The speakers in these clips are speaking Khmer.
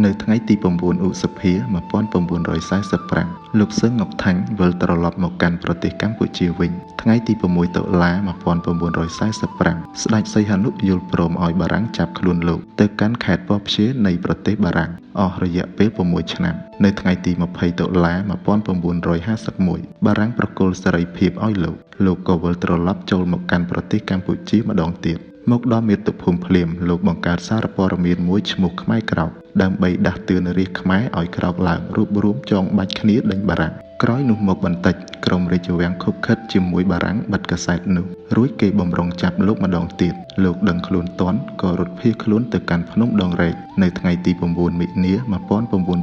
នៅថ្ងៃទី9ឧសភា1945លោកសឹងងុកថាញ់វិលត្រឡប់មកកាន់ប្រទេសកម្ពុជាវិញថ្ងៃទី6តុលា1945ស្ដេចសីហនុយល់ព្រមឲ្យបារាំងចាប់ខ្លួនលោកទៅកាន់ខេត្តពព្យានៃប្រទេសបារាំងអស់រយៈពេល6ឆ្នាំនៅថ្ងៃទី20តុលា1951បារាំងប្រគល់សេរីភាពឲ្យលោកក៏វិលត្រឡប់ចូលមកកាន់ប្រទេសកម្ពុជាម្ដងទៀតមកដល់មាតុភូមិភ្លាមលោកបង្កើតសារព័ត៌មានមួយឈ្មោះខ្មែរក្រោកដើម្បីដាស់តឿនរាស្ត្រខ្មែរឲ្យក្រោកឡើងរួបរួមចងបាច់គ្នាដេញបារាំងក្រោយនោះមកបន្តិចក្រុមរាជវាំងឃុបឃិតជាមួយបារាំងបិទកាសែតនោះរួចគេបំរុងចាប់លោកម្ដងទៀតលោកដឹងខ្លួនទាន់ក៏រត់ភៀសខ្លួនទៅកាន់ភ្នំដងរែកនៅថ្ងៃទី9មិនិនា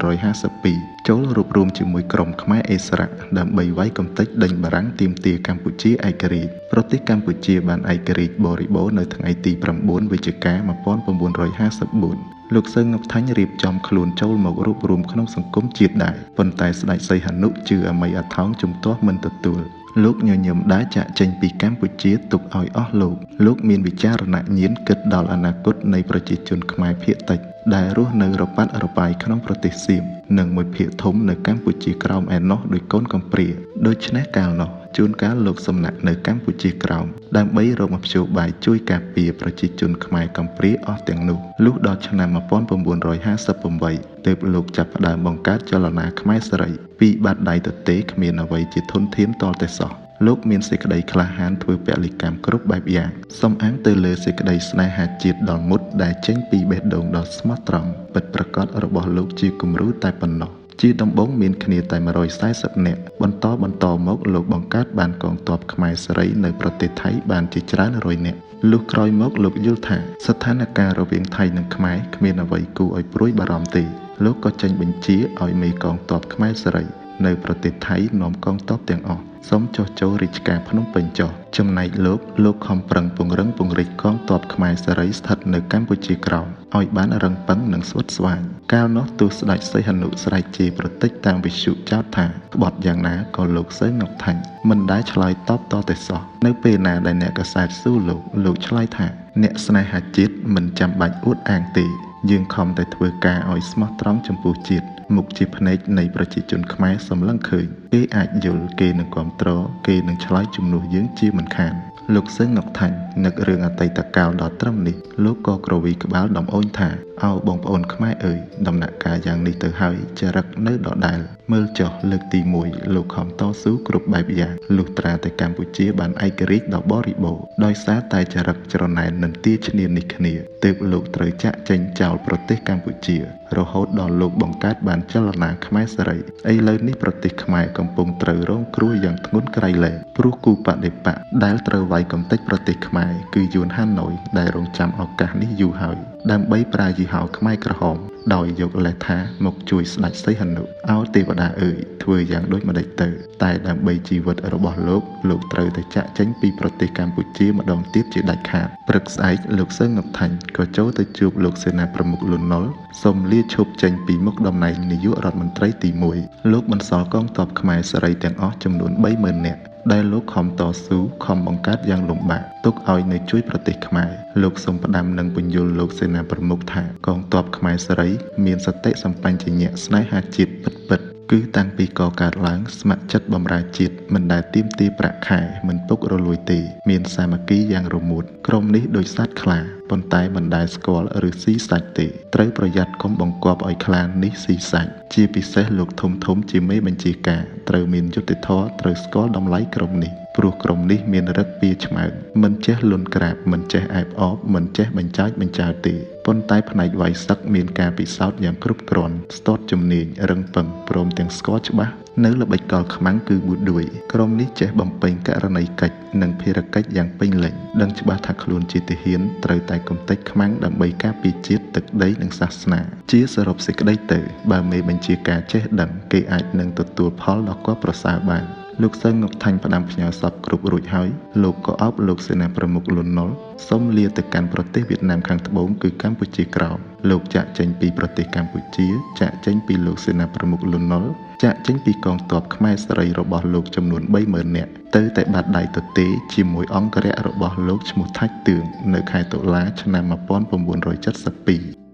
1952ចូលរួបរวมជាមួយក្រុមខ្មែរអេស្រាក់ដើម្បីវាយកំទេចដេញបារាំងទាមទារកម្ពុជាឯករាជ្យប្រទេសកម្ពុជាបានឯករាជ្យបរិបូរណ៍នៅថ្ងៃទី9វិច្ឆិកា1954លោកសឹងងុកថាញ់រៀបចំខ្លួនចូលមករួបរวมក្នុងសង្គមជាតិដែរប៉ុន្តែស្ដេចសីហនុជឿអមីអថោងជំទាស់មិនទទួលលោកញញឹមដែរចាក់ចេញពីកម្ពុជាទុកឲ្យអស់លោកមានវិចារណញ្ញាណគិតដល់អនាគតនៃប្រជាជនខ្មែរភាគតិចដែលរស់នៅរប៉ាត់របាយក្នុងប្រទេសសៀមនិងមួយភាគធំនៅកម្ពុជាក្រោមឯណោះដោយកូនកំព្រាដូច្នេះកាលនោះជួនកាលលោកសំណាក់នៅកម្ពុជាក្រោមដើម្បីរកមធ្យោបាយជួយការពារប្រជាជនខ្មែរកំព្រាអស់ទាំងនោះលុះដល់ឆ្នាំ1958ទើបលោកចាប់ផ្ដើមបង្កើតចលនាខ្មែរសេរីពីបាតដៃទទេគ្មានអ្វីជាធនធានទាល់តែសោះលោកមានសេចក្តីក្លាហានធ្វើពលិកម្មគ្រប់បែបយ៉ាងសំអាងទៅលើសេចក្តីស្នេហាជាតិដល់មុតដែលចេញពីបេះដូងដ៏ស្មោះត្រង់ពិតប្រាកដរបស់លោកជាគំរូតែប៉ុណ្ណោះជាដំបូងមានគ្នាតែ140នាក់បន្តមកលោកបង្កើតបានកងទ័ពខ្មែរសេរីនៅប្រទេសថៃបានជាច្រើនរយនាក់លុះក្រោយមកលោកយល់ថាស្ថានភាពរវាងថៃនិងខ្មែរគ្មានអ្វីគួរឲ្យព្រួយបារម្ភទេលោកក៏ចេញបញ្ជាឲ្យមេកងទ័ពខ្មែរសេរីនៅប្រទេសថៃនាំកងទ័ពទាំងអស់សូមចុះចូលរាជការភ្នំពេញចុះចំណែកលោកខំប្រឹងពង្រឹងពង្រីកកងទ័ពខ្មែរសេរីស្ថិតនៅកម្ពុជាក្រោមឲ្យបានរឹងប៉ឹងនិងស្វិតស្វាញកាលនោះទោះស្ដេចសីហនុស្រែកជេរប្រតិចតាមវិទ្យុចោទថាក្បត់យ៉ាងណាក៏លោកសឹងងុកថាញ់មិនដែលឆ្លើយតបតតែសោះនៅពេលណាដែលអ្នកកាសែតសួរលោកឆ្លើយថាអ្នកស្នេហាជាតិមិនចាំបាច់អួតអាងទេយើងខំតែធ្វើការឲ្យស្មោះត្រង់ចំពោះជាតិមុខជាភ្នែកនៃប្រជាជនខ្មែរសម្លឹងឃើញគេអាចយល់គេនឹងគាំទ្រគេនឹងឆ្លើយជំនួសយើងជាមិនខានលោកសឹងងុកថាញ់នឹករឿងអតីតកាលដល់ត្រឹមនេះលោកក៏ក្រវីក្បាលដំអូនថាអោបងប្អូនខ្មែរអើយដំណាក់កាលយ៉ាងនេះទៅហើយចរិតនៅដដែលមើលចុះលើកទី1លោកខំតស៊ូគ្រប់បែបយ៉ាងលុះត្រាតែកម្ពុជាបានឯករាជ្យដ៏បរិបូរណ៍ដោយសារតែចរិតច្រណែននឹងទាឈ្នានីសគ្នាទើបលោកត្រូវចាក់ចេញចោលប្រទេសកម្ពុជារហូតដល់លោកបង្កើតបានចលនាខ្មែរសេរីឥឡូវនេះប្រទេសខ្មែរកំពុងត្រូវរងគ្រោះយ៉ាងធ្ងន់ក្រៃលែងព្រោះគូបដិបកដែលត្រូវវាយកំទេចប្រទេសខ្មែរគឺយួនហាណូយដែលរងចាំឱកាសនេះយូរហើយដើម្បីប្រើយីហោខ្មែរក្រហមដោយយកលេសថាមកជួយស្ដេចសីហនុអោទេវតាអើយធ្វើយ៉ាងដូចម្ដេចទៅតែដើម្បីជីវិតរបស់លោកត្រូវតែចាក់ចេញពីប្រទេសកម្ពុជាម្ដងទៀតជាដាច់ខាតព្រឹកស្អែកលោកសឹងងុកថាញ់ក៏ចូលទៅជួបលោកសេនាប្រមុខលន់ នល់សូមលាឈប់ចេញពីមុខតំណែងនាយករដ្ឋមន្ត្រីទី1លោកបន្សល់កងទ័ពខ្មែរសេរីទាំងអស់ចំនួន 30000 នាក់ដែលលោកខំតស៊ូខំបង្កើតយ៉ាងលំបាកទុកឲ្យនៅជួយប្រទេសខ្មែរលោកសូមផ្ដាំនិងបញ្យល់លោកសេនាប្រមុខថាកងទ័ពខ្មែរសេរីមានសតិសម្បញ្ញៈស្នេហាជាតិពិតៗគឺតាំងពីកកើតឡើងស្ម័គ្រចិត្តបម្រើជាតិមិនដែលទាមទារប្រាក់ខែមិនពុករលួយទេមានសាមគ្គីយ៉ាងរមួតក្រុមនេះដូចសត្វខ្លាប៉ុន្តែមិនដែលស្គាល់ឬស៊ីសាច់ទេត្រូវប្រយ័ត្នកុំបង្គាប់ឲ្យខ្លានេះស៊ីសាច់ជាពិសេសលោកធំជាមេបញ្ជាការត្រូវមានយុត្តិធម៌ត្រូវស្គាល់តម្លៃក្រុមនេះព្រោះក្រុមនេះមានរឹកពីឆ្មៅមិនចេះលន់ក្រាបមិនចេះអែបអបមិនចេះបញ្ចើចទេប៉ុន្តែផ្នែកវាយសឹកមានការពិសោធន៍យ៉ាងគ្រប់គ្រាន់ស្ទាត់ជំនាញរឹងប៉ឹងព្រមទាំងស្គាល់ច្បាស់នៅល្បិចកលខ្មាំងគឺប៊ូឌួយក្រុមនេះចេះបំពេញករណីកិច្ចនិងភារកិច្ចយ៉ាងពេញលេញដឹងច្បាស់ថាខ្លួនជាទាហានត្រូវតែគំទេចខ្មាំងដើម្បីការពារជាតិទឹកដីនិងសាសនាជាសរុបសេចក្តីទៅបើមេបញ្ជាការចេះដឹងគេអាចនឹងទទួលផលដ៏គាប់ប្រសើរបានលោកសឹងងុកថាញ់ផ្ដាំផ្ញើសពគ្រប់រួចហើយលោកក៏អបលោកសេនាប្រមុខលន់ នល់សូមលាទៅកាន់ប្រទេសវៀតណាមខាងត្បូងគឺកម្ពុជាក្រោមលោកចាក់ចេញពីប្រទេសកម្ពុជាចាក់ចេញពីលោកសេនាប្រមុខលន់ នល់ចាក់ចេញពីកងទ័ពខ្មែរសេរីរបស់លោកចំនួន 30000 នាក់ទៅតែបាត់ដៃទទេជាមួយអង្គរៈរបស់លោកឈ្មោះថាច់តឿងនៅខែតុលាឆ្នាំ1972